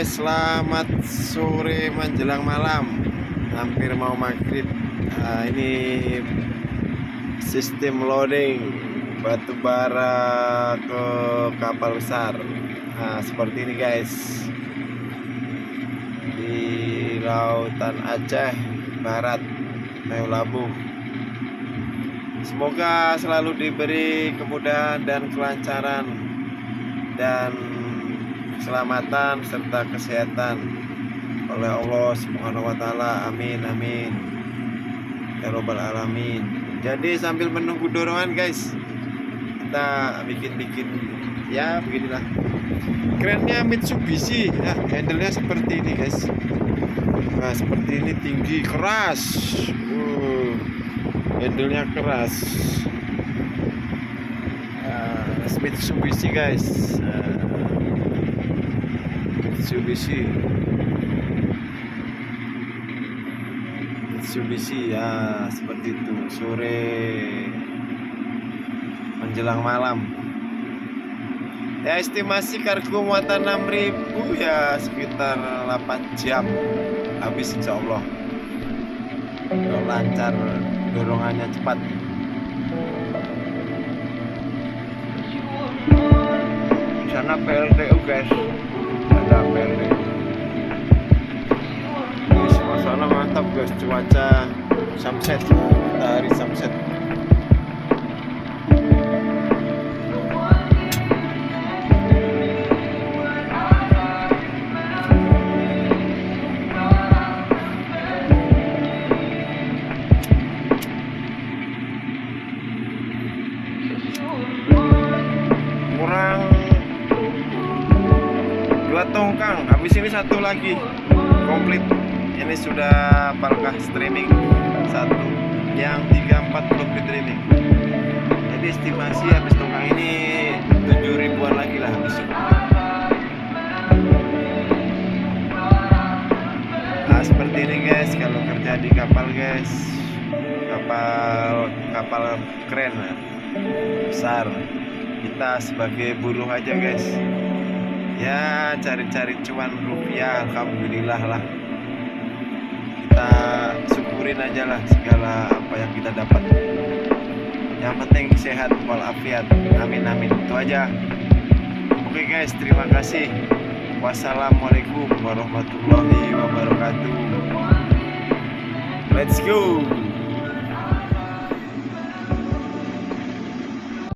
guys, selamat sore menjelang malam. Hampir mau maghrib. Ini sistem loading batu bara ke kapal besar. Seperti ini guys, di lautan Aceh Barat, Labuh. Semoga selalu diberi kemudahan dan kelancaran dan keselamatan serta kesehatan oleh Allah Subhanahu wa taala. Amin amin ya robbal alamin. Jadi sambil menunggu dorongan guys, kita bikin ya beginilah. Kerennya Mitsubishi ya, handle-nya seperti ini guys. Nah, seperti ini, tinggi, keras. Handle-nya keras. Mitsubishi guys. Mitsubishi ya, seperti itu. Sore menjelang malam ya, estimasi kargo muatan 6.000 ya, sekitar 8 jam habis insyaallah. Kalau lancar, dorongannya cepat. Di sana PLTU guys, ada PLTU. Di suasana mantap guys, cuaca sunset, matahari sunset. Kurang 2 tongkang, habis ini 1 lagi komplit. Ini sudah palkah streaming 1, yang 34 belum di training. Jadi estimasi habis tongkang ini 7.000-an lagi lah habis. Nah seperti ini guys, kalau kerja di kapal guys, kapal keren besar. Kita sebagai buruh aja guys ya, cari-cari cuan rupiah, alhamdulillah lah. Kita syukurin aja lah segala apa yang kita dapat. Yang penting sehat walafiat, amin amin. Itu aja. Oke guys, terima kasih. Wassalamualaikum warahmatullahi wabarakatuh. Let's go.